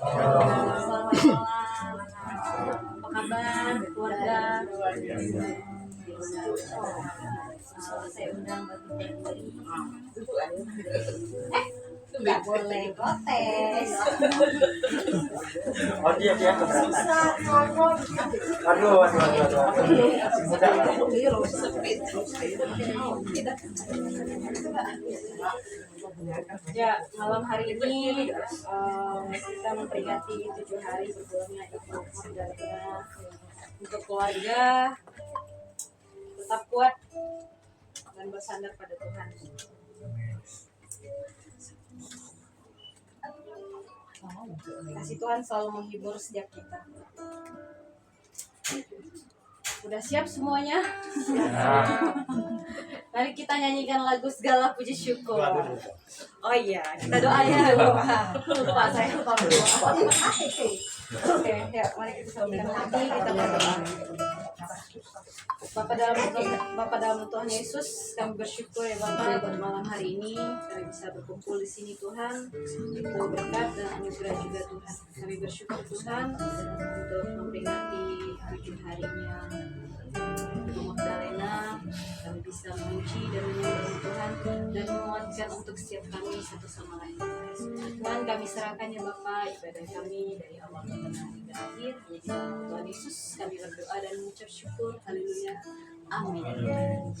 Selamat malam. Apa kabar keluarga? Saya undang bagi nggak boleh protes. Oh dia keberatan. Aduh. Ya, malam hari ini kita memperingati 7 hari berbulannya Idul Fitri. Untuk keluarga tetap kuat dan bersandar pada Tuhan. Kasih Tuhan selalu menghibur setiap kita. Udah siap semuanya? Mari kita nyanyikan lagu Segala Puji Syukur. Oh iya, kita doa ya. Lupa saya lupa berdoa. Oke, ya, mari kita sambungkan hati, kita berdoa. Bapa dalam Tuhan Yesus, kami bersyukur ya Bapa buat malam hari ini kami bisa berkumpul di sini Tuhan. Itu berkat dan anugerah juga Tuhan. Kami bersyukur Tuhan untuk memperingati 7 harinya Ibu Magdalena. Kami bisa memuji dan menyembah Tuhan dan menguatkan untuk setiap kami satu sama lain. Tuhan kami serahkan ya Bapa ibadah kami dari awal hingga akhir. Hanya di dalam Tuhan Yesus kami berdoa dan mengucap syukur. Haleluya. Amin.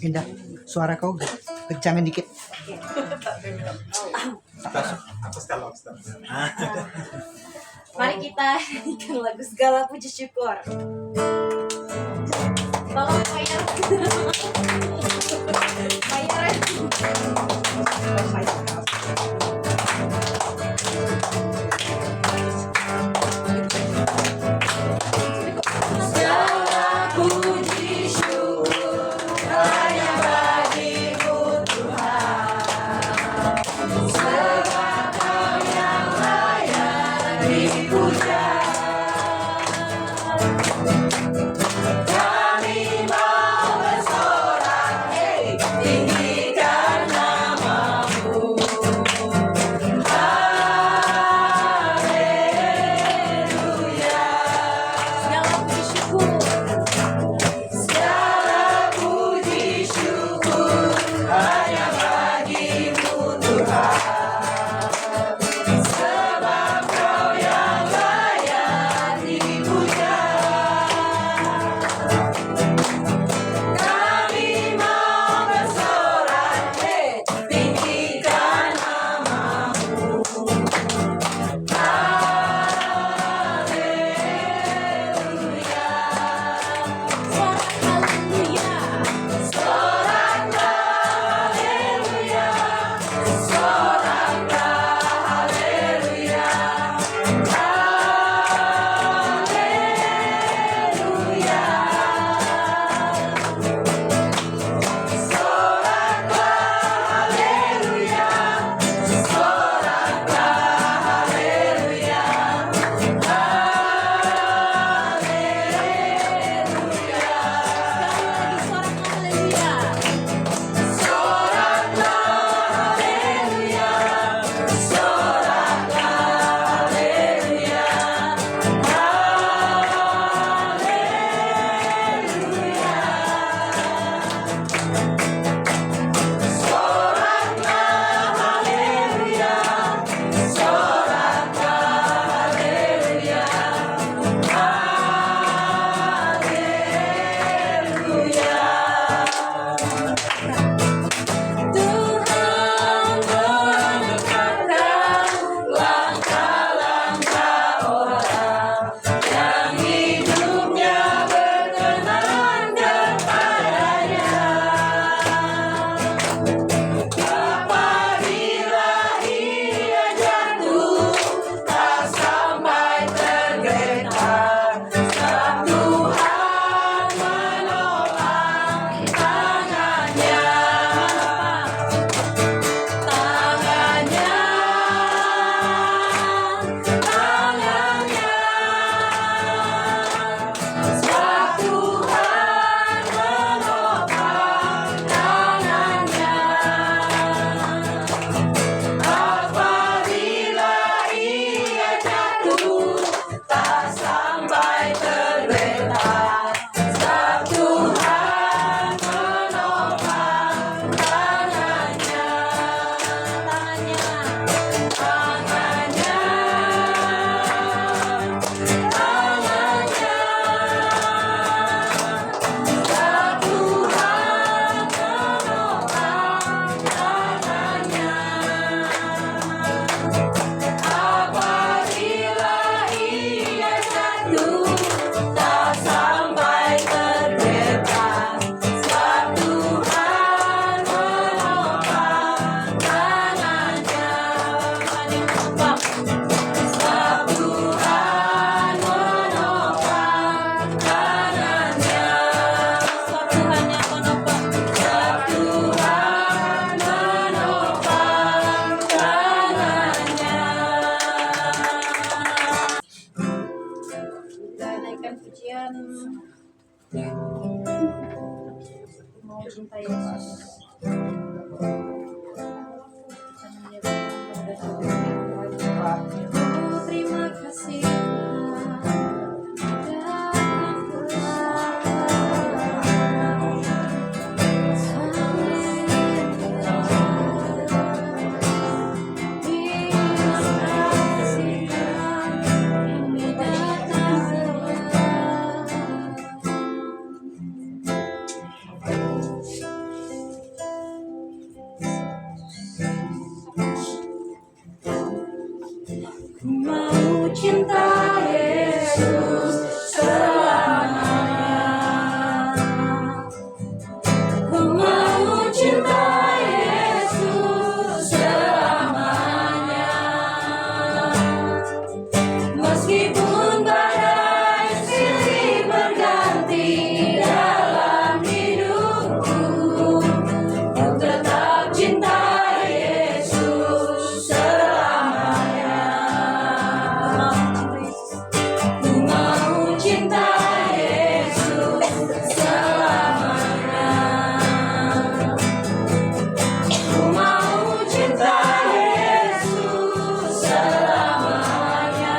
Indah, suara kau kencangin dikit. Oke. Mari kita nyanyikan lagu Segala Puji Syukur. Tolong bayar. Sebab Kau yang Tuhan. Mau cinta Yesus. Terima kasih mau cinta Yesus selamanya. Ku mau cinta Yesus selamanya. Meskipun badai silih berganti dalam hidupku, ku tetap cinta Yesus selamanya. Ku mau cinta Yesus selamanya. Ku mau cinta Yesus selamanya.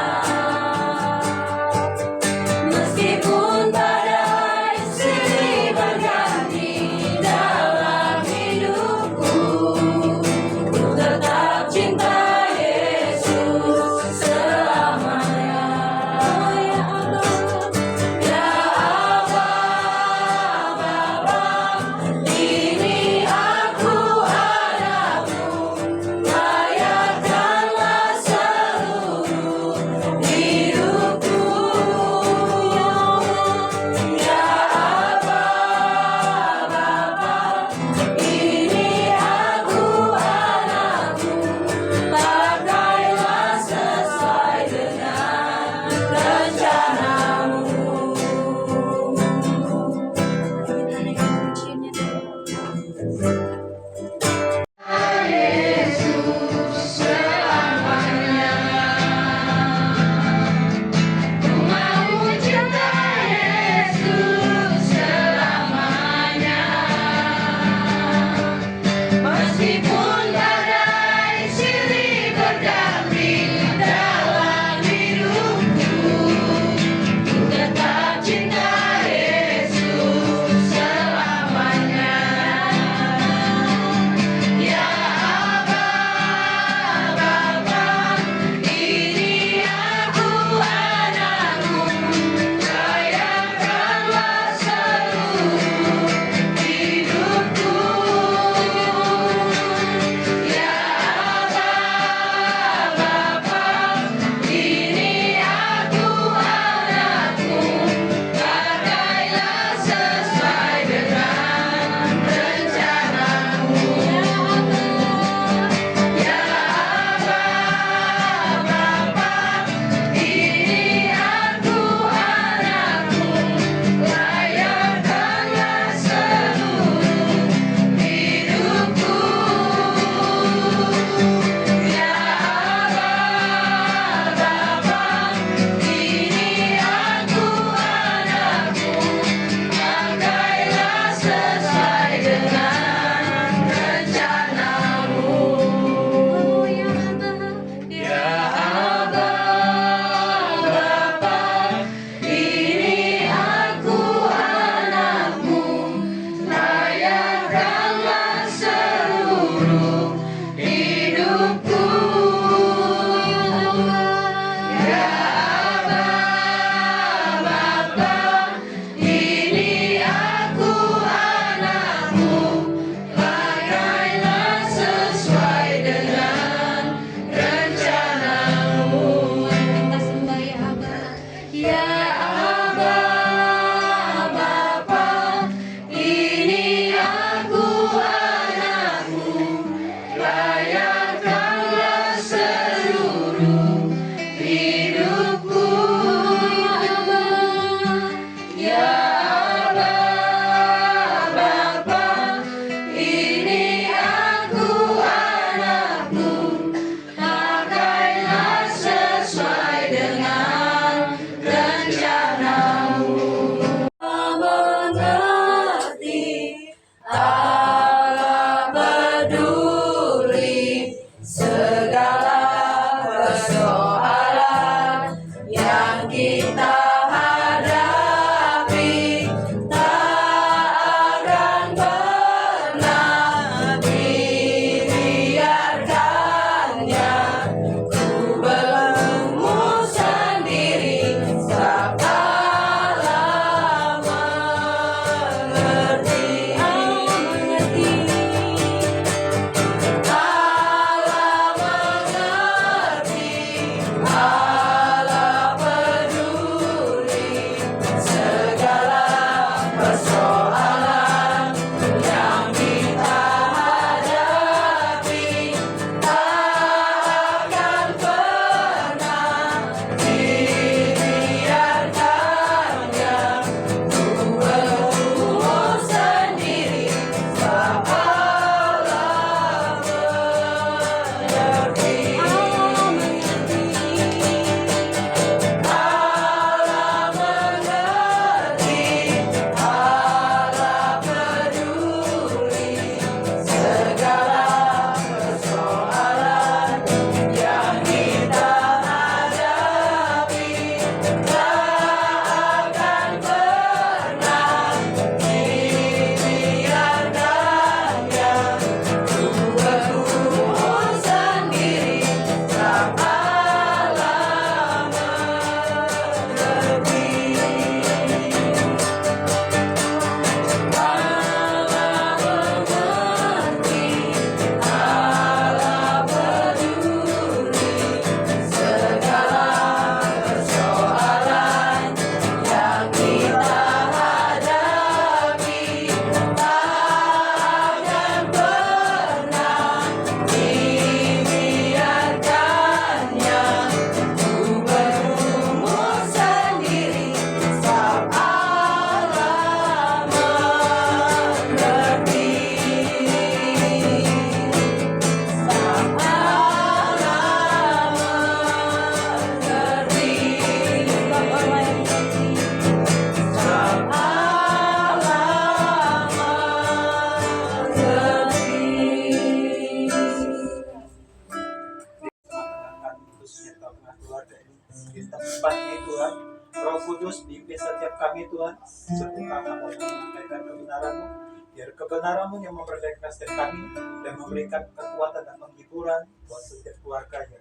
tempatnya Tuhan. Roh Kudus pimpin setiap kami Tuhan, sebutkan apa yang menyampaikan kebenaran-Mu, biar kebenaran-Mu yang memerdekakan setiap kami dan memberikan kekuatan dan penghiburan buat setiap keluarganya.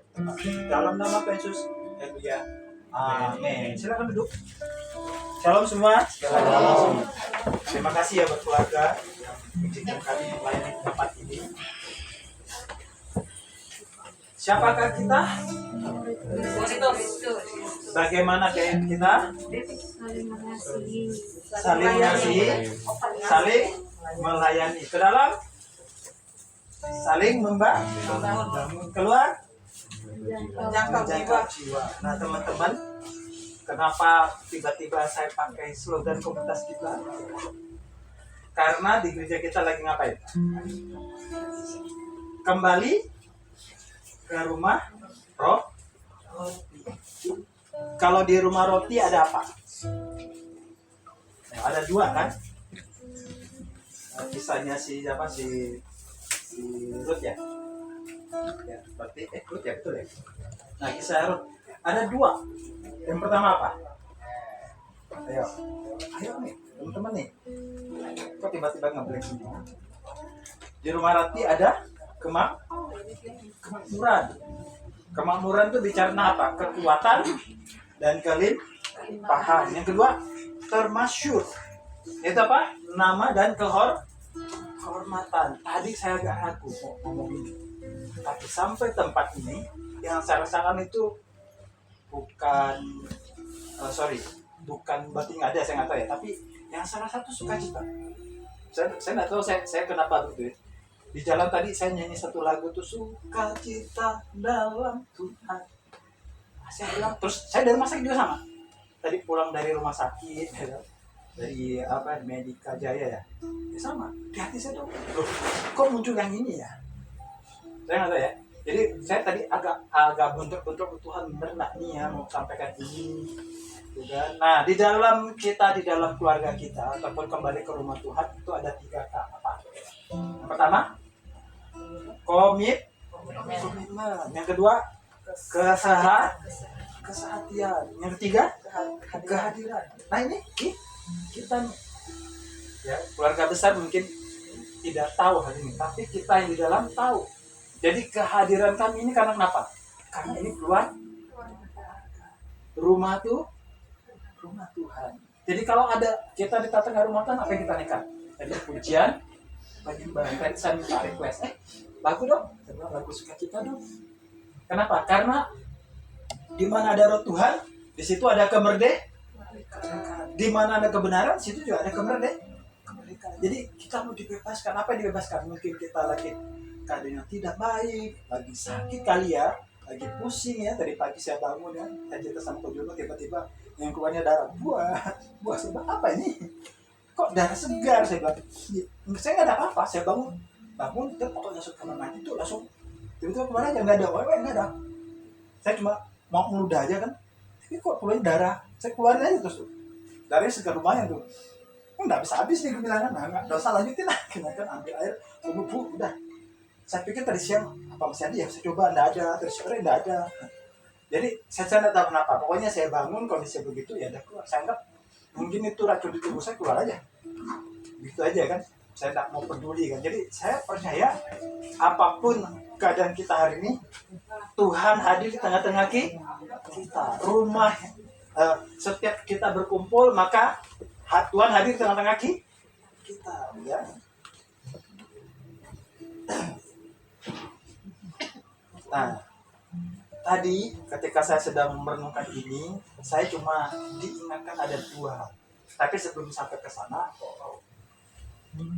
Dalam nama Tuhan Yesus, haleluya. Amin. Silakan duduk. Shalom semua. Shalom. Terima kasih ya buat keluarga yang mengizinkan kami melayani tempat ini. Siapakah kita? Bagaimana kayak kita? Saling mengasihi, saling melayani. Ke dalam saling membangun, keluar menjaga jiwa. Nah teman-teman, kenapa tiba-tiba saya pakai slogan komunitas kita? Karena di gereja kita lagi ngapain? Kembali ke rumah roti. Kalau di rumah roti ada apa? Nah, ada dua kan? Kisahnya si Ruth ya. Ya, berarti Ruth ya, betul ya. Nah, kisah Ruth ada dua. Yang pertama apa? Ayo nih, teman-teman nih. Kok tiba-tiba ngeblank semua? Di rumah roti ada kemakmuran. Kemakmuran itu bicara apa? Kekuatan dan kelimpahan. Yang kedua, termasyur. Itu apa? Nama dan kehormatan. Tadi saya agak ragu mau ngomong ini. Tapi sampai tempat ini, yang saya rasakan itu bukan berarti nggak ada, saya nggak tahu ya. Tapi yang salah satu sukacita. Saya nggak tahu saya kenapa begitu. Di jalan tadi saya nyanyi satu lagu tuh, sukacita dalam Tuhan. Saya bilang, terus saya dari rumah sakit juga sama. Tadi pulang dari rumah sakit, dari Medika Jaya ya, sama. Di hati saya tuh, loh, kok muncul yang ini ya? Saya nggak tahu ya. Jadi saya tadi agak bentrok Tuhan, bener nggak nih ya mau sampaikan ini? Juga. Nah, di dalam keluarga kita ataupun kembali ke rumah Tuhan itu ada 3 apa? Yang pertama, komitmen. Yang kedua, kesehatian. Yang ketiga, kehadiran. Nah ini kita nih, ya, keluarga besar mungkin tidak tahu hal ini, tapi kita yang di dalam tahu. Jadi kehadiran kami ini karena kenapa? Karena ini keluar rumah Tuhan. Jadi kalau ada kita di tengah rumah Tuhan, apa yang kita nekat? Ada pujian, penyembahan. Tadi saya minta request, lagu dong, lagu sukacita dong. Kenapa? Karena di mana ada roh Tuhan, di situ ada kemerdekaan. Di mana ada kebenaran, di situ juga ada kemerdekaan. Jadi kita mau dibebaskan. Apa yang dibebaskan? Mungkin kita lagi keadaan yang tidak baik, lagi sakit kali ya, lagi pusing ya. Tadi pagi saya bangun ya, saya cerita sama Ko Jono, tiba-tiba yang keluarnya darah. Buah sebab apa ini? Kok darah segar? Saya bilang, saya nggak ada apa-apa. Saya bangun, kita pokoknya langsung kamar mandi tuh langsung. Tiba-tiba keluar aja, nggak ada, nggak ada. Saya cuma mau ngeludah aja kan, tapi kok keluarnya darah. Saya keluarin aja terus tuh. Darahnya segar lumayan tuh. Nggak bisa habis nih kebilangan, nggak usah lanjutin lah. Kan ambil air, bubuk, udah. Saya pikir tadi siang apa masih ada ya, saya coba nggak ada, terus sore nggak ada. Jadi saya nggak tahu kenapa. Pokoknya saya bangun kondisi begitu ya udah keluar. Saya anggap mungkin itu racun di tubuh saya, keluar aja. Gitu aja kan. Saya nggak mau peduli kan. Jadi saya percaya apapun keadaan kita hari ini, Tuhan hadir di tengah-tengah kita. Rumah setiap kita berkumpul maka Tuhan hadir di tengah-tengah kita, ya. Nah, tadi ketika saya sedang merenungkan ini, saya cuma diingatkan ada 2. Tapi sebelum sampai ke sana,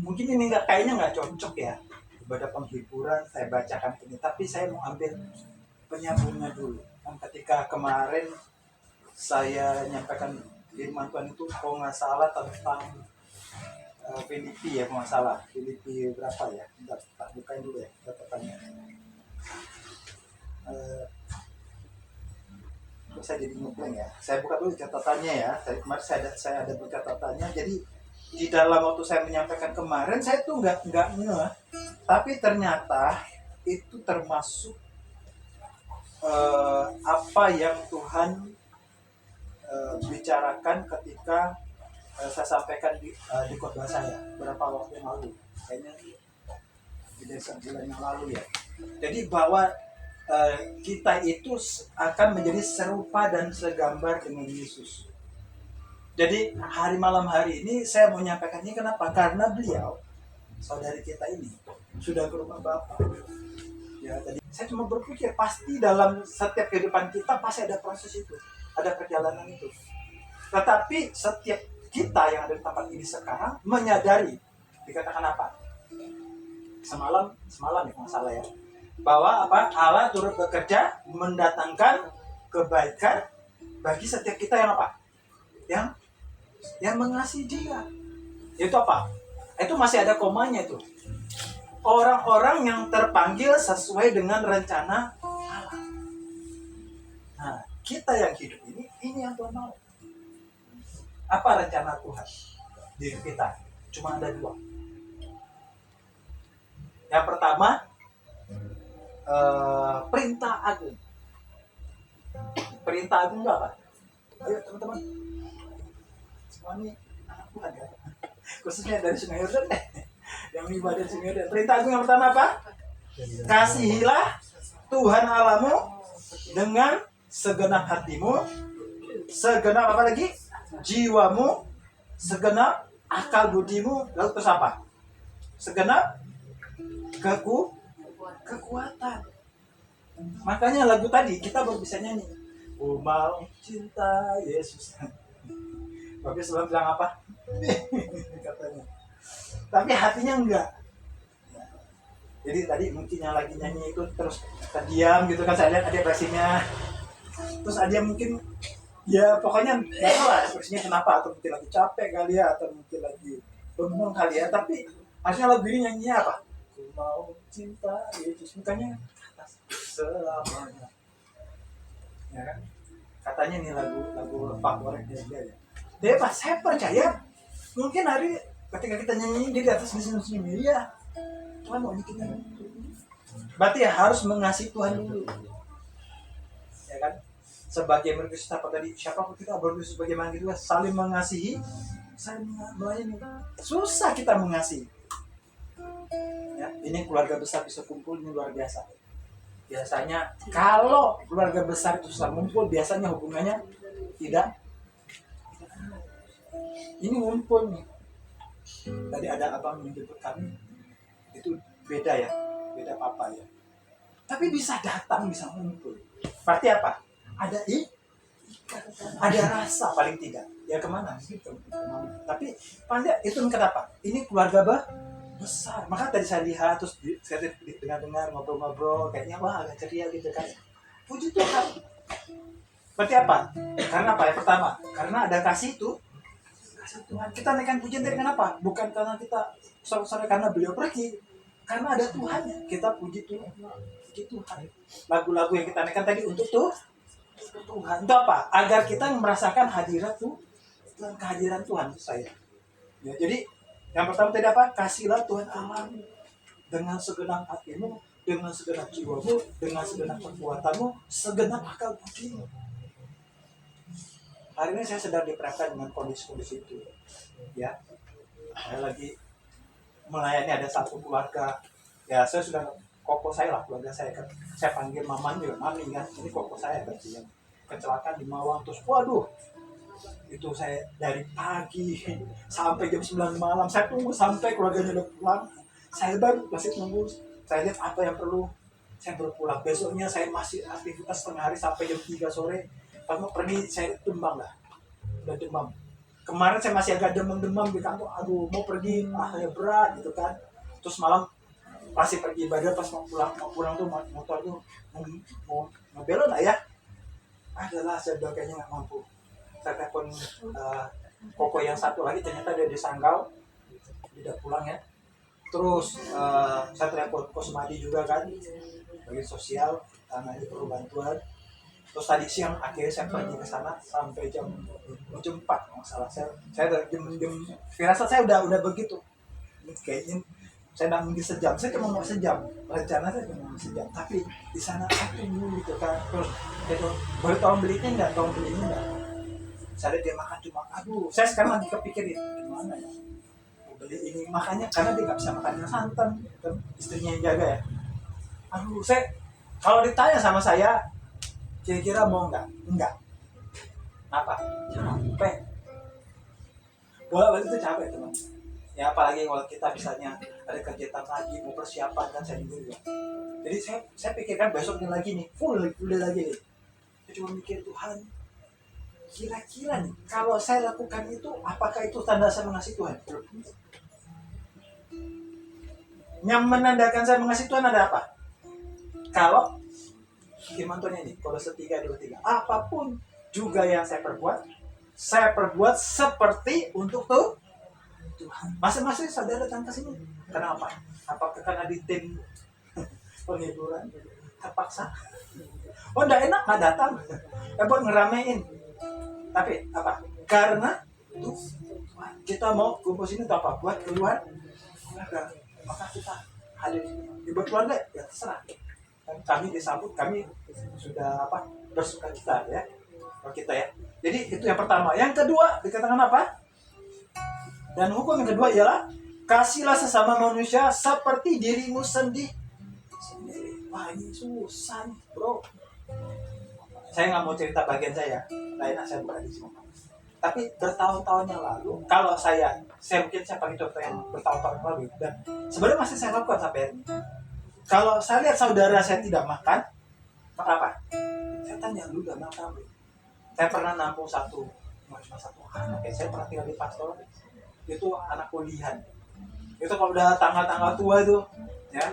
mungkin ini kayaknya nggak cocok ya, ibadah penghiburan saya bacakan ini. Tapi saya mau ambil penyambungnya dulu. Ketika kemarin saya nyampaikan firman Tuhan itu, kalau nggak salah tentang Filipi ya, kalau nggak salah Filipi berapa ya? Bentar, tak bukain dulu ya catatannya. Saya jadi ngeblank ya. Saya buka dulu catatannya ya. Kemarin saya ada catatannya. Jadi di dalam waktu saya menyampaikan kemarin, saya tuh nggak ngeh. Tapi ternyata itu termasuk apa yang Tuhan bicarakan ketika saya sampaikan di khotbah saya berapa waktu yang lalu, kayaknya di desa bulan yang lalu ya. Jadi bahwa kita itu akan menjadi serupa dan segambar dengan Yesus. Jadi malam hari ini saya mau menyampaikan ini kenapa? Karena beliau, saudari kita ini, sudah ke rumah Bapa. Ya, tadi saya cuma berpikir pasti dalam setiap kehidupan kita pasti ada proses itu, ada perjalanan itu. Tetapi setiap kita yang ada di tempat ini sekarang menyadari, dikatakan apa? Semalam ya kalau salah ya, bahwa Allah turut bekerja mendatangkan kebaikan bagi setiap kita yang apa? Yang mengasihi Dia. Itu apa? Itu masih ada komanya itu. Orang-orang yang terpanggil sesuai dengan rencana Allah. Nah, kita yang hidup ini yang Tuhan mau. Apa rencana Tuhan di hidup kita? Cuma ada 2. Yang pertama, perintah agung. Perintah agung itu apa? Ayo teman-teman, semua ini anak Tuhan ya, khususnya dari Sungai Yordan yang ibadah di Sungai Yordan. Perintah agung yang pertama apa? Kasihilah Tuhan Allahmu dengan segenap hatimu, segenap apa lagi? Jiwamu, segenap akal budimu, lalu terus apa? Segenap kekuatan. Makanya lagu tadi kita baru bisa nyanyi, "Oh mau cinta Yesus." Tapi selalu bilang apa? Katanya. Tapi hatinya enggak. Jadi tadi mungkin yang lagi nyanyi itu terus terdiam gitu kan, saya lihat ada reaksinya. Terus ada mungkin ya pokoknya nggak tahu lah ekspresinya kenapa, atau mungkin lagi capek kali ya, atau mungkin lagi bengong kali ya. Tapi harusnya lagu ini nyanyinya apa? Ku mau cinta Yesus, mukanya atas selamanya. Ya kan? Katanya nih lagu favoritnya dia ya. Dia pas saya percaya mungkin hari ketika kita nyanyi dia di atas senyum ya. Tuhan mau bikin nyanyi. Berarti ya harus mengasihi Tuhan dulu. Ya kan? Sebagai Kristus apa tadi? Siapa kita berkristus bagaimana gitu, saling mengasihi, saling melayani. Susah kita mengasihi. Ya, ini keluarga besar bisa kumpul, ini luar biasa. Biasanya kalau keluarga besar itu susah kumpul, biasanya hubungannya tidak. Ini ngumpul nih. Tadi ada abang menyebut kami, itu beda ya, beda papa ya. Tapi bisa datang, bisa ngumpul. Berarti apa? Ada ada rasa paling tidak. Ya kemana? Gitu. Tapi paling itu kenapa? Ini keluarga besar. Maka tadi saya lihat, terus saya dengar ngobrol-ngobrol, kayaknya wah agak ceria gitu kan. Puji Tuhan. Berarti apa? Karena apa? Yang pertama, karena ada kasih itu. Kasih Tuhan. Kita naikkan pujian dari kenapa? Bukan karena kita sore-sore karena beliau pergi. Karena ada Tuhannya. Kita puji Tuhan. Puji Tuhan. Lagu-lagu yang kita naikkan tadi untuk Tuhan. Itu apa? Agar kita merasakan hadirat Tuhan, kehadiran Tuhan itu saya. Ya, jadi yang pertama tadi apa? Kasihlah Tuhan Allahmu dengan segenap hatimu, dengan segenap jiwamu, dengan segenap kekuatanmu, segenap akal budimu. Hari ini saya sedang diperhatikan dengan kondisi-kondisi itu. Ya, saya lagi melayani ada satu keluarga. Ya, saya sudah koko saya lah, keluarga saya kan. Saya panggil mamanya juga, mami kan. Ini koko saya berarti yang kecelakaan di Mawang. Terus waduh, itu saya dari pagi sampai jam 9 malam. Saya tunggu sampai keluarganya udah pulang. Saya baru masih tunggu. Saya lihat apa yang perlu. Saya baru pulang. Besoknya saya masih aktivitas setengah hari sampai jam 3 sore. Pas mau pergi saya tumbang lah. Udah demam. Kemarin saya masih agak demam-demam di kantor. Aduh, mau pergi, ya berat gitu kan. Terus malam masih pergi ibadah, pas mau pulang tuh motor tuh mau belok lah ya. Adalah saya udah kayaknya nggak mampu. Saya telepon koko yang satu lagi, ternyata dia di Sanggau, tidak pulang ya. Terus saya telepon Kosmadi juga kan, bagi sosial karena ini perlu bantuan. Terus tadi siang akhirnya saya pergi ke sana sampai jam 4 kalau nggak salah. Saya jam firasat saya udah begitu. Kayaknya saya nggak mungkin sejam, saya cuma mau sejam. Rencana saya cuma mau sejam, tapi di sana aku tunggu gitu kan. Terus itu baru tolong belinya nggak, Saya lihat dia makan cuma, aduh, saya sekarang lagi kepikirin gimana ya mau beli ini, makanya karena dia nggak bisa makan yang santan kan, istrinya yang jaga ya. Aduh, saya kalau ditanya sama saya kira-kira mau enggak apa, capek, bolak-balik itu capek teman ya, apalagi kalau kita misalnya ada kegiatan lagi mau persiapan kan, saya juga. Jadi saya pikirkan besoknya lagi nih full lagi nih. Saya cuma mikir, Tuhan, kira-kira nih kalau saya lakukan itu apakah itu tanda saya mengasihi Tuhan? Yang menandakan saya mengasihi Tuhan ada apa? Kalau firman Tuhan ini Kolose 3:23, apapun juga yang saya perbuat seperti untuk Tuhan. Masing-masing saudara datang ke sini kenapa? Apakah karena di tim penghiburan terpaksa? Oh, enggak enak nggak datang, buat ngeramein. Tapi apa? Karena itu kita mau kumpul sini untuk apa? Buat keluarga. Maka kita hadir di buat keluarga ya terserah. Dan kami disambut, kami sudah apa? Bersuka cita ya. Kalau kita ya. Jadi itu yang pertama. Yang kedua dikatakan apa? Dan hukum yang kedua ialah kasihlah sesama manusia seperti dirimu sendiri. Wah, ini susah nih, bro. Saya nggak mau cerita bagian saya, lainnya saya berada di sini. Tapi bertahun-tahun yang lalu, kalau saya mungkin saya pakai contoh yang bertahun-tahun yang lalu, dan sebenarnya masih saya lakukan sampai hari ini. Kalau saya lihat saudara saya tidak makan, maka apa? Saya tanya dulu, udah makan belum? Saya pernah nampung cuma satu anak, ya. Saya pernah tinggal di pastor, itu anak kuliahan. Itu kalau udah tanggal-tanggal tua itu, ya,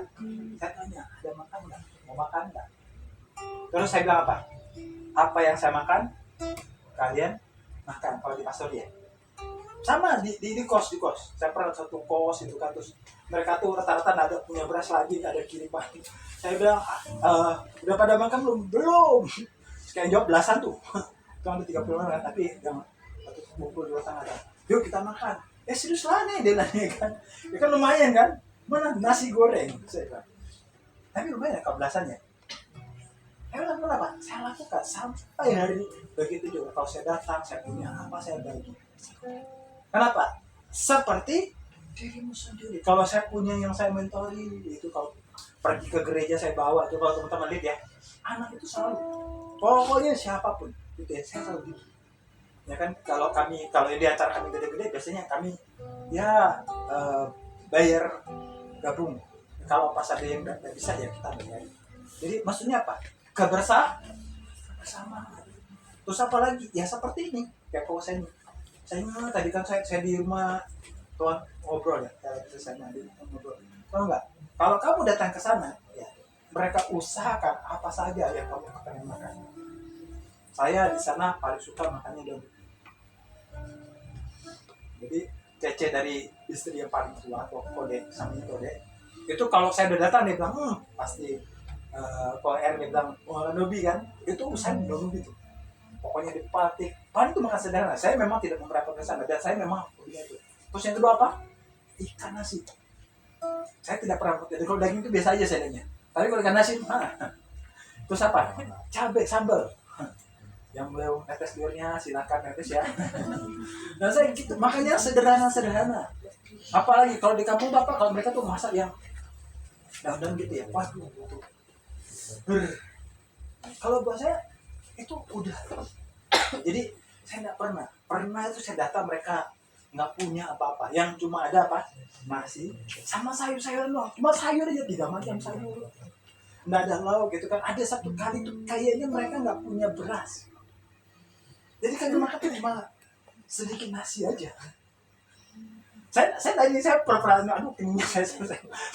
saya tanya, ada makan nggak? Mau makan nggak? Terus saya bilang apa? Apa yang saya makan, kalian makan. Kalau di pastor dia sama di kos. Saya pernah satu kos itu kan, terus mereka tuh rata-rata ada punya beras lagi, ada kiriman. Saya bilang, udah pada makan belum? Kayak jawab belasan tuh. Cuma ada 30 orang, tapi yang satu bungkus 2 setengah ada. Yuk kita makan. Serius lah nih dia nanya kan. Ya kan lumayan kan? Mana nasi goreng? Saya bilang. Tapi lumayan kalau belasannya. Kenapa? Saya lakukan sampai hari ini. Begitu juga kalau saya datang, saya punya apa, saya bagi. Kenapa? Seperti dirimu sendiri. Kalau saya punya yang saya mentori, itu kalau pergi ke gereja saya bawa, itu kalau teman-teman lihat ya, anak itu selalu, pokoknya siapapun, gitu ya, saya selalu gitu. Ya kan, kalau di acara kami gede-gede, biasanya kami ya bayar gabung. Kalau pas ada yang nggak bisa ya kita bayar. Jadi maksudnya apa? Bersama. Terus apa lagi? Ya seperti ini. Kayak kalau saya tadi kan saya di rumah Tuhan ngobrol ya. Saya ngobrol. Tahu nggak? Kalau kamu datang ke sana, ya mereka usahakan apa saja yang kamu pengen makan. Saya di sana paling suka makannya dong. Jadi Cece dari istri yang paling tua, Kode, samanya Kode. Itu kalau saya udah datang dia bilang, pasti kalau dia bilang, Nobi kan, itu usaha Nobi tuh. Pokoknya dipatik. Paling itu makan sederhana. Saya memang tidak memperhatikan sana dan saya memang itu. Terus yang kedua apa? Ikan nasi. Saya tidak pernah jadi kalau daging itu biasa aja saya nanya. Tapi kalau ikan nasi, terus apa? Cabai, sambal. Yang beliau netes liurnya silakan netes ya. Nah saya gitu, makanya sederhana. Apalagi kalau di kampung bapak, kalau mereka tuh masak yang daun gitu ya, waduh. Kalau buat saya itu udah. Jadi saya nggak pernah itu saya datang mereka nggak punya apa-apa, yang cuma ada apa? Nasi sama sayur-sayuran doang, cuma sayur aja 3 macam sayur. Nggak ada lauk gitu kan. Ada satu kali tuh kayaknya mereka nggak punya beras. Jadi kan makan tuh cuma sedikit nasi aja. Saya tadi saya pernah aduh kenyang saya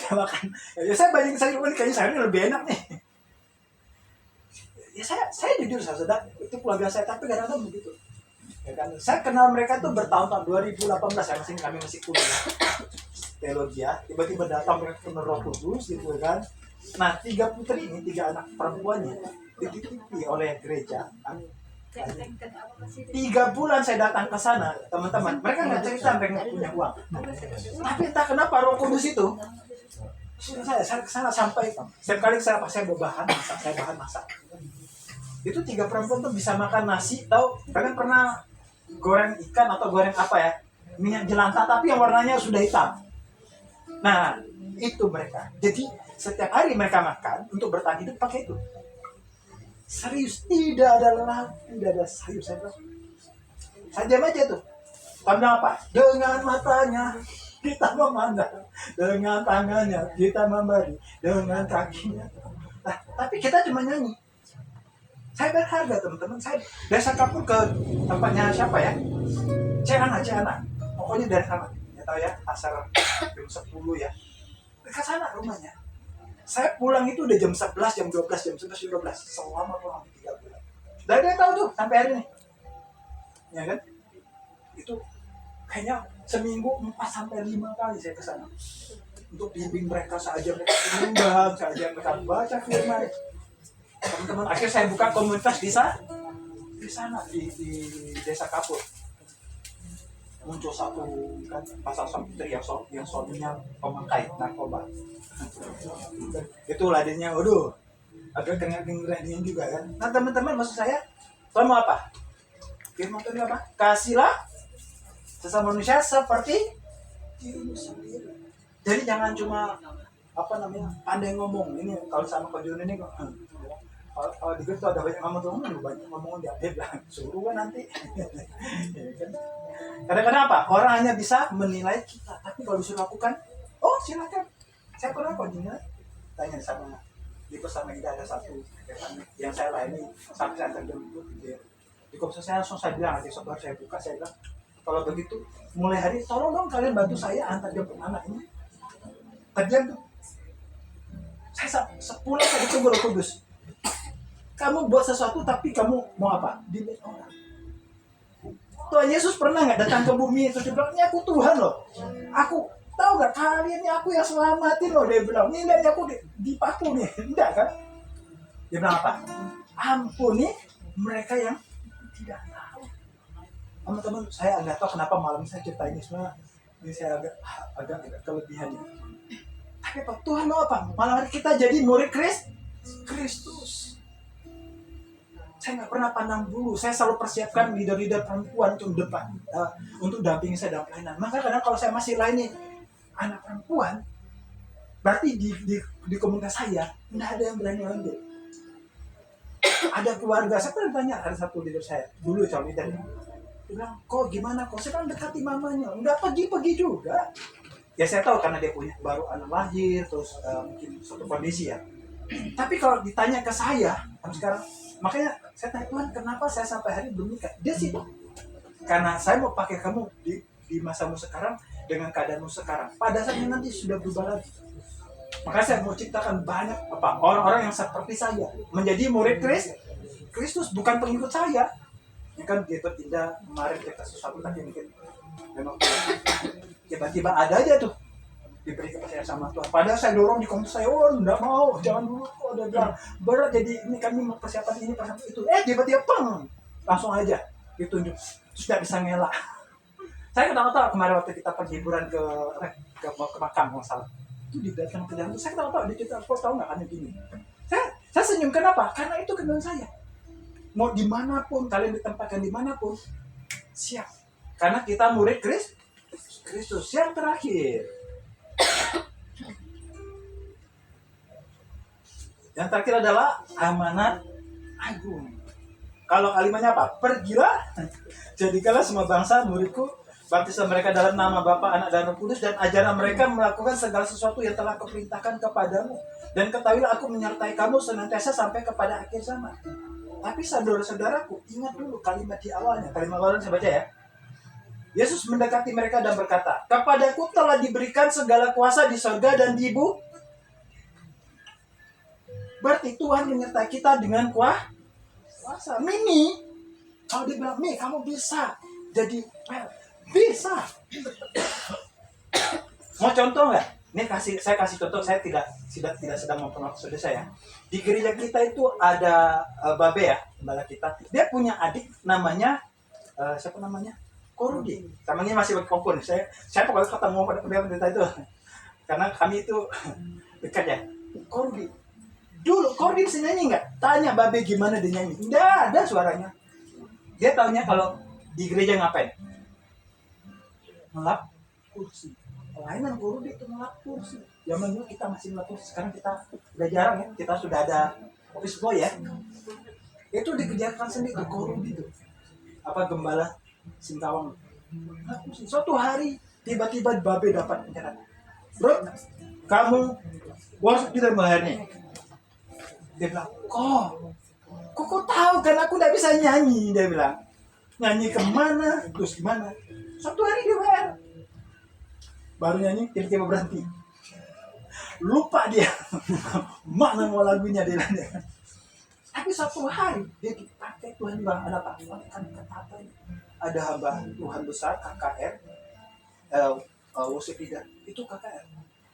makan. Ya saya banding sayur ini kayaknya sayurnya lebih enak nih. Ya saya jujur saudara itu keluarga saya, tapi kadang-kadang begitu. Ya kan, saya kenal mereka tuh bertahun-tahun 2018 ya, kami masih kuliah teologi ya. Tiba-tiba datang mereka ke Roh Kudus gitu kan. Nah 3 putri ini, 3 anak perempuannya dititipi oleh gereja. 3 bulan saya datang ke sana, teman-teman. Mereka nggak cerita mereka punya uang. Tapi entah kenapa Roh Kudus itu saya ke sana sampai setiap kali saya bahan masak. Itu 3 perempuan tuh bisa makan nasi, tahu? Kalian pernah goreng ikan atau goreng apa ya, minyak jelantah tapi yang warnanya sudah hitam. Nah, itu mereka. Jadi setiap hari mereka makan untuk bertahan hidup pakai itu. Serius, tidak ada lauk, tidak ada sayur. Saya diam aja tuh. Pandang apa? Dengan matanya kita memandang, dengan tangannya kita memberi, dengan kakinya. Nah, tapi kita cuma nyanyi. Saya berharga teman-teman. Saya desa kapur ke tempatnya siapa ya? Ceana. Pokoknya dari sana. Ya tahu ya, asar jam 10 ya. Dekat sana rumahnya. Saya pulang itu udah jam 11, jam 12, jam 11, jam 12. Selama kurang lebih 3 bulan. Dan dia tahu tuh sampai hari ini. Ya kan? Itu kayaknya seminggu 4 sampai 5 kali saya ke sana. Untuk bimbing mereka, saya ajar mereka menyumbang, saya ajar mereka baca firman. Teman-teman, akhirnya saya buka komunitas di sana di desa Kapur. Muncul satu kan pasal putri yang suaminya pemakai narkoba. Itu ladenya, waduh, agak keringat-keringat juga kan. Nah teman-teman, maksud saya, mau apa? Firman Tuhan apa? Kasihlah sesama manusia seperti dirimu sendiri. Jadi jangan cuma pandai ngomong. Ini kalau sama Pak Jun ini kok. Kalau di grup tuh ada banyak ngomong tuh, banyak ngomong dia bilang suruh kan nanti. Kadang-kadang apa? Orang hanya bisa menilai kita, tapi kalau disuruh lakukan, oh silakan. Saya pernah kok dinilai. Tanya sama di pesan kita ada satu yang saya layani sampai saya terjemput di komisi saya langsung saya bilang, nanti setelah saya buka saya bilang, kalau begitu mulai hari tolong dong kalian bantu saya antar jemput anak ini. Terdiam tuh. Saya sepulang saya ditunggu Roh Kudus. Kamu buat sesuatu tapi kamu mau apa? Dilihat orang. Tuhan Yesus pernah nggak datang ke bumi terus dia bilang, ini aku Tuhan loh. Aku tahu nggak kalian ini aku yang selamatin loh. Dia bilang, ini lihat aku dipaku nih. Enggak kan? Dia bilang apa? Ampuni mereka yang tidak tahu. Teman-teman, saya nggak tahu kenapa malam saya cerita ini semua. Ini saya agak kelebihannya. Tapi Pak, Tuhan mau apa? Malam hari kita jadi murid Kristus. Saya nggak pernah pandang dulu. Saya selalu persiapkan leader-leader perempuan untuk depan, untuk dampingi saya dalam pelayanan. Maka kadang kalau saya masih layani anak perempuan, berarti di komunitas saya nggak ada yang berani ambil. Ada keluarga, saya pernah tanya, ada satu leader saya dulu, calon leader. Dia bilang, kok gimana? Kok saya kan dekati mamanya, nggak pergi juga. Ya saya tahu karena dia punya baru anak lahir, terus mungkin suatu kondisi ya. Tapi kalau ditanya ke saya, sekarang, makanya saya tanya Tuhan, kenapa saya sampai hari belum nikah? Dia sih, karena saya mau pakai kamu di masamu sekarang dengan keadaanmu sekarang. Pada saatnya nanti sudah berubah lagi. Maka saya mau ciptakan banyak orang-orang yang seperti saya menjadi murid Kristus, bukan pengikut saya. Ya kan dia bertindak kemarin kita sesuatu tadi mungkin memang tiba-tiba ada aja tuh diberi kepercayaan sama Tuhan. Padahal saya dorong di komunitas saya, enggak mau, jangan dulu. Dia bilang berat, jadi ini kami mempersiapkan ini persiapan itu. Tiba-tiba langsung aja ditunjuk, sudah bisa ngelak. Saya ketawa-tawa kemarin waktu kita pergi liburan ke makam masalah. Itu di datang ke dalam, saya ketawa-tawa dia cerita, kok tahu nggak aneh gini. Saya senyum, kenapa? Karena itu kenal saya. Mau dimanapun, kalian ditempatkan dimanapun, siap. Karena kita murid Kristus. Yang terakhir, adalah amanat agung. Kalau kalimatnya apa? Pergilah, jadikanlah semua bangsa muridku, baptislah mereka dalam nama Bapa, Anak, dan Roh Kudus, dan ajarlah mereka melakukan segala sesuatu yang telah kuperintahkan kepadamu. Dan ketahuilah aku menyertai kamu senantiasa sampai kepada akhir zaman. Tapi saudara-saudaraku, ingat dulu kalimat di awalnya. Kalimat awalnya saya baca ya. Yesus mendekati mereka dan berkata, kepadaku telah diberikan segala kuasa di surga dan di bumi. Berarti Tuhan menyertai kita dengan kuasa. Mimi, kalau dia bilang, Mi, kamu bisa jadi bisa. Mau contoh nggak? Ini saya kasih contoh. Saya tidak sedang mempermaksud saya. Di gereja kita itu ada Babe ya, gembala kita. Dia punya adik namanya siapa namanya? Korudi. Namanya masih berkompon. Saya pokoknya ketemu pada pendeta itu. Karena kami itu dekat ya. Korudi. Dulu Korudi bisa nyanyi nggak? Tanya Babe gimana dia nyanyi. Nggak ada suaranya. Dia taunya kalau di gereja ngapain? Ngelap kursi. Kelainan guru itu ngelap kursi. Zaman dulu kita masih ngelap kursi, sekarang kita udah jarang ya. Kita sudah ada office boy ya. Itu dikerjakan sendiri guru gitu. Apa gembala Singkawang. Ngelap kursi. Suatu hari tiba-tiba babe dapat pencerahan. Bro, kamu harus tidak bayarnya. Dia bilang, kok tahu kan aku tidak bisa nyanyi, dia bilang. Nyanyi kemana, terus gimana. Satu hari dia bayar. Baru nyanyi, tiba-tiba berhenti. Lupa dia. Mana mau lagunya dia. Tapi satu hari, dia dipakai Tuhan bilang, ada apa? Kan kata ada hamba Tuhan besar, KKR, worship leader. Itu KKR.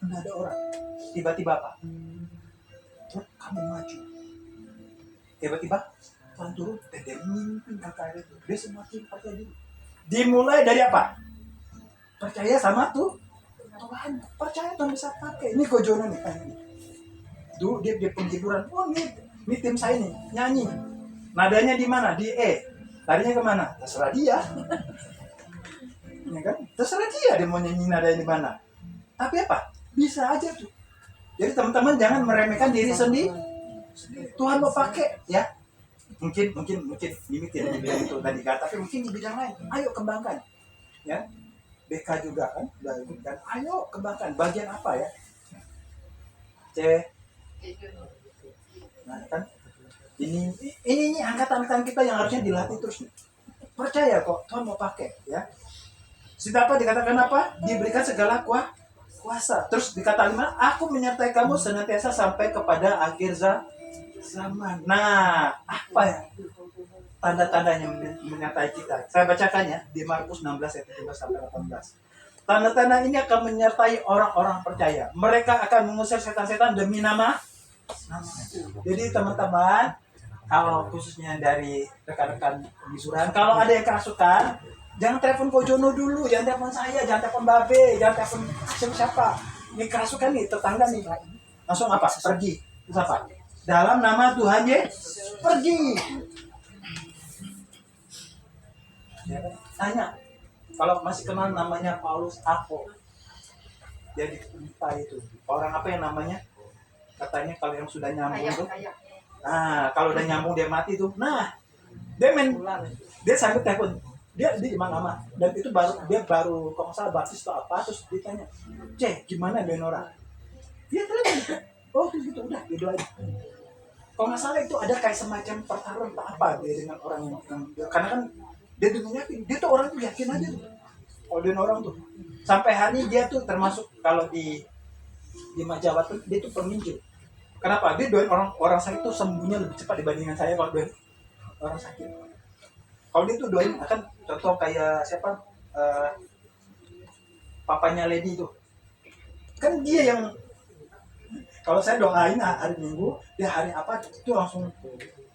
Tidak ada orang. Tiba-tiba apa? Truk kamu maju. Tiba-tiba Tuhan turun dan dia memimpin KKR itu. Dia semakin percaya diri. Dimulai dari apa? Percaya sama Tuhan. Percaya Tuhan bisa pakai. Ini Kojono nih kayak ini. Dulu dia penghiburan. Oh ini tim saya nih nyanyi. Nadanya di mana? Di E. Larinya kemana? Terserah dia. Ya kan? Terserah dia mau nyanyi nadanya di mana. Tapi apa? Bisa aja tuh. Jadi teman-teman jangan meremehkan diri sendiri. Tuhan mau pakai ya. Mungkin limit ya di bidang itu tadi kan, tapi mungkin di bidang lain. Ayo kembangkan. Ya. BK juga kan, udah ikut kan. Ayo kembangkan. Bagian apa ya? C. Nah, kan ini angkatan kita yang harusnya dilatih terus. Percaya kok Tuhan mau pakai ya. Siapa dikatakan apa? Diberikan segala kuasa. Terus dikata 5, aku menyertai kamu senantiasa sampai kepada akhir zaman. Nah, apa ya? Tanda-tandanya menyertai kita. Saya bacakan ya di Markus 16 ayat 17 sampai 18. Tanda-tanda ini akan menyertai orang-orang percaya. Mereka akan mengusir setan-setan demi nama. Jadi teman-teman, kalau khususnya dari rekan-rekan pemisuran, kalau ada yang kerasukan, jangan telepon Kojono dulu, jangan telepon saya, jangan telepon Babe, jangan telepon siapa. Ini kerasukan nih, tetangga nih. Langsung apa? Pergi. Terus apa? Dalam nama Tuhan Yesus, pergi. Ya, tanya. Kalau masih kenal namanya Paulus Apo. Dia ditimpa itu. Orang apa yang namanya? Katanya kalau yang sudah nyambung tuh. Nah, kalau udah nyambung dia mati tuh. Nah, dia sambil telepon. Dia di mana dan itu baru kalau nggak salah baptis atau apa, terus ditanya, gimana Benora? Dia telepon. Oh gitu udah didoain. Kalau nggak salah itu ada kayak semacam pertarungan apa dia dengan orang yang karena kan dia tuh yakin, dia tuh orang tuh yakin aja tuh. Kalau dia orang tuh sampai hari dia tuh termasuk kalau di Majawa tuh dia tuh peminjil. Kenapa? Dia doain orang sakit tuh sembuhnya lebih cepat dibandingkan saya kalau doain orang sakit. Kalau dia tuh doain akan contoh kayak siapa papanya Lady tuh kan dia yang kalau saya doain hari Minggu dia hari apa itu langsung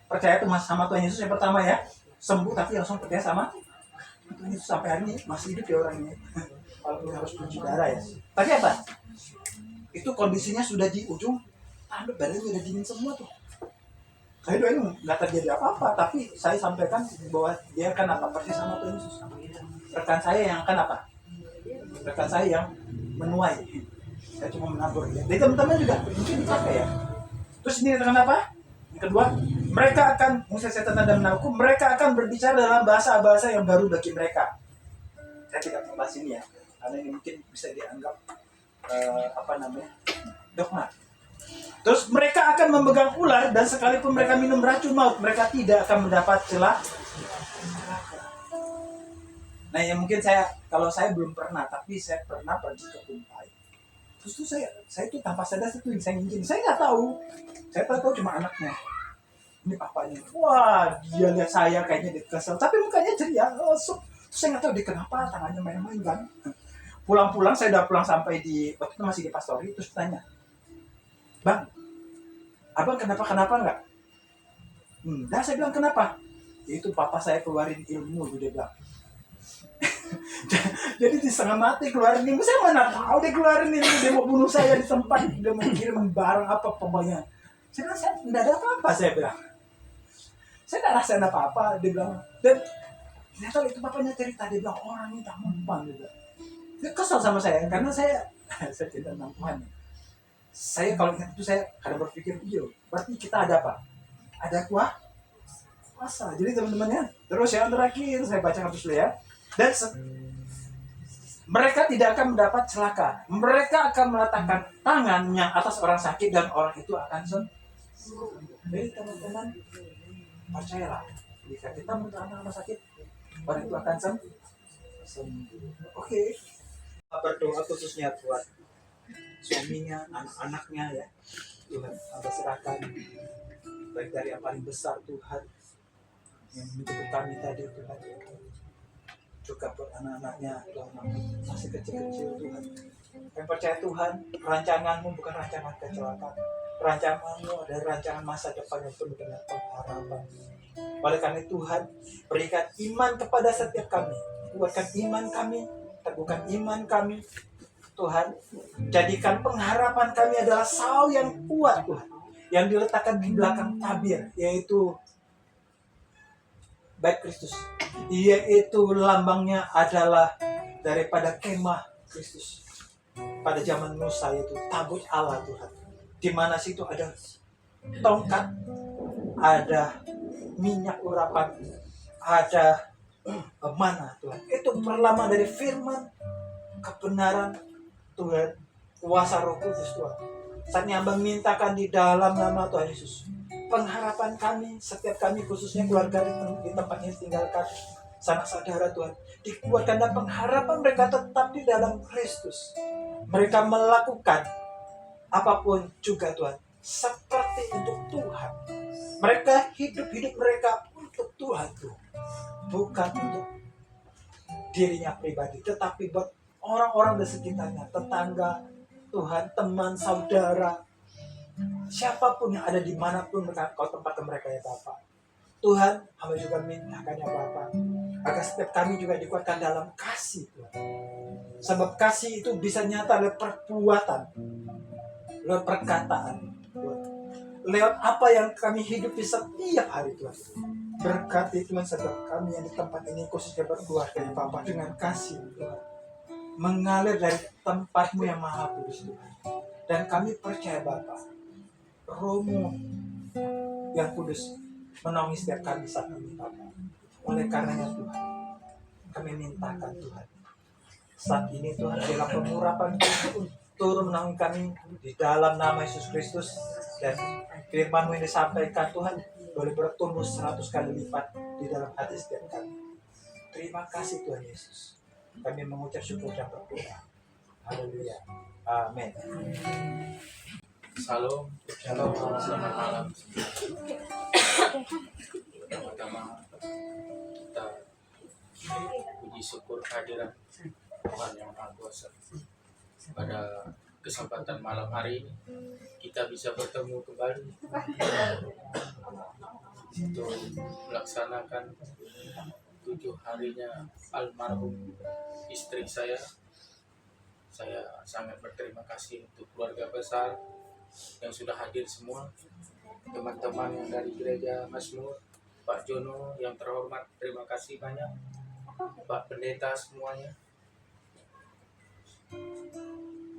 percaya tuh sama Tuhan Yesus yang pertama ya sembuh tapi langsung percaya sama Tuhan Yesus sampai hari ini masih hidup ya orangnya walaupun harus cuci darah ya tapi apa itu kondisinya sudah di ujung badannya udah dingin semua tuh. Saya doain nggak terjadi apa-apa, tapi saya sampaikan bahwa dia akan apa persis sama Tuhan Yesus. Rekan saya yang akan apa? Rekan saya yang menuai. Saya cuma menabur ya. Jadi teman-teman juga mungkin dipakai ya. Terus ini rekan apa? Yang kedua, mereka akan mengusir setan dan menakut. Mereka akan berbicara dalam bahasa-bahasa yang baru bagi mereka. Saya tidak membahas ini ya, karena ini mungkin bisa dianggap dogma. Terus mereka akan memegang ular dan sekalipun mereka minum racun maut, mereka tidak akan mendapat celah. Nah, yang mungkin kalau saya belum pernah, tapi saya pernah pergi ke Kumpai. Terus tuh saya tuh tanpa sadar itu saya nginjin. Saya nggak tahu. Saya tahu cuma anaknya. Ini papanya. Wah, dia lihat saya kayaknya dia kesel, tapi mukanya ceria. Terus saya nggak tahu dia kenapa tangannya main-main kan. Pulang-pulang saya udah pulang sampai di waktu itu masih di Pastori, terus tanya. Bang, abang kenapa nggak? Nah saya bilang kenapa? Itu papa saya keluarin ilmu, dia bilang. Jadi di setengah mati keluarin ilmu, saya mana tahu dia keluarin ilmu, dia mau bunuh saya di tempat, dia mau kirim barang apa pokoknya. Saya bilang, saya tidak ada apa-apa, saya bilang. Saya tidak rasain apa-apa, dia bilang. Dan Ternyata itu bapaknya cerita, dia bilang orang ini tak mempan juga. Dia kesal sama saya karena saya saya tidak tentang Tuhan. Saya kalau ingat itu saya kadang berpikir, iya, berarti kita ada apa? Ada kuasa. Jadi teman-temannya, terus yang terakhir saya baca habis dulu ya. Dan mereka tidak akan mendapat celaka. Mereka akan meletakkan tangannya atas orang sakit dan orang itu akan sembuh. Jadi teman-teman, percayalah, jika kita mendoakan anak sakit, orang itu akan sembuh. Oke. Berdoa khususnya buat suaminya, anak-anaknya ya. Tuhan, Anda serahkan baik dari yang paling besar Tuhan yang menyebut kami tadi Tuhan, juga buat anak-anaknya Tuhan masih kecil-kecil Tuhan. Yang percaya Tuhan, rancanganmu bukan rancangan kecelakaan, rancanganmu adalah rancangan masa depan yang penuh dengan pengharapan. Oleh karena Tuhan, berikan iman kepada setiap kami, kuatkan iman kami, teguhkan iman kami Tuhan. Jadikan pengharapan kami adalah saul yang kuat Tuhan, yang diletakkan di belakang tabir, yaitu baik Kristus, yaitu lambangnya adalah daripada kemah Kristus pada zaman Musa, yaitu tabut Allah Tuhan, di mana situ ada tongkat, ada minyak urapan, ada mana Tuhan. Itu perlambang dari firman kebenaran Tuhan, kuasa Roh Kudus Tuhan. Saatnya Abang mintakan di dalam nama Tuhan Yesus, pengharapan kami, setiap kami khususnya keluarga di tempat ini tinggalkan, sanak saudara Tuhan, dikuatkan dan pengharapan mereka tetap di dalam Kristus. Mereka melakukan apapun juga Tuhan, seperti untuk Tuhan. Mereka hidup mereka untuk Tuhan Tuhan, bukan untuk dirinya pribadi, tetapi buat orang-orang di sekitarnya, tetangga Tuhan, teman, saudara, siapapun yang ada dimanapun mereka, kau tempatkan mereka ya Bapak. Tuhan, hamba juga mintakan ya Bapak, agar setiap kami juga dikuatkan dalam kasih Tuhan. Sebab kasih itu bisa nyata lewat perbuatan, lewat perkataan Tuhan, lewat apa yang kami hidupi setiap hari Tuhan. Berkati Tuhan setiap kami yang di tempat ini, khususnya berkeluarga ya Bapak, dengan kasih Tuhan mengalir dari tempat-Mu yang maha kudus Tuhan. Dan kami percaya Bapak, Roh-Mu yang kudus menaungi setiap kami saat ini Bapak. Oleh karenanya Tuhan, kami mintakan Tuhan, saat ini Tuhan, bila pengurapan Tuhan turun menaungi kami di dalam nama Yesus Kristus, dan firman-Mu yang disampaikan Tuhan boleh bertumbuh 100 kali lipat di dalam hati setiap kami. Terima kasih Tuhan Yesus. Kami mengucap syukur dan berdoa. Haleluya. Amin. Salam, shalom, selamat malam. Pertama kita puji syukur kehadiran Tuhan yang Maha Kuasa. Pada kesempatan malam hari ini kita bisa bertemu kembali untuk melaksanakan 7 harinya almarhum istri saya. Saya sangat berterima kasih untuk keluarga besar yang sudah hadir semua, teman-teman yang dari gereja Mazmur, Pak Jono yang terhormat, terima kasih banyak, Pak Pendeta semuanya.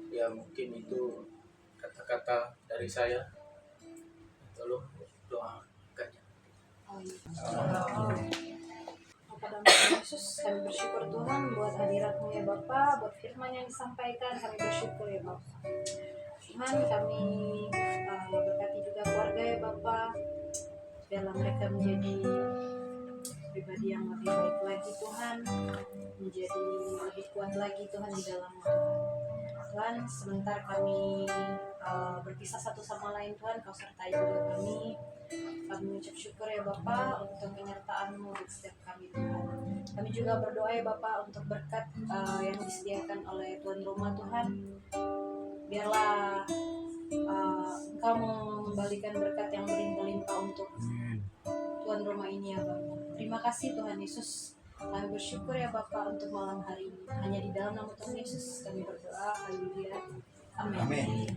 Ya mungkin itu kata-kata dari saya. Tolong doakannya. Pada nama Yesus, kami bersyukur Tuhan buat hadirat-Mu ya Bapa, buat firman yang disampaikan, kami bersyukur ya Bapa. Tuhan, kami berkati juga keluarga ya Bapa, dalam mereka menjadi pribadi yang lebih baik lagi Tuhan, menjadi lebih kuat lagi Tuhan di dalam Tuhan. Tuhan, sebentar kami berpisah satu sama lain Tuhan, Kau sertai juga kami. Kami mengucap syukur ya Bapa untuk penyertaan-Mu di setiap kami Tuhan. Kami juga berdoa ya Bapa untuk berkat yang disediakan oleh Tuan Rumah Tuhan. Biarlah Engkau mengembalikan berkat yang berlimpah-limpah untuk Tuan Rumah ini ya Bapa. Terima kasih Tuhan Yesus. Kami bersyukur ya Bapa untuk malam hari ini. Hanya di dalam nama Tuhan Yesus kami berdoa. Haleluya. Amin. Amin.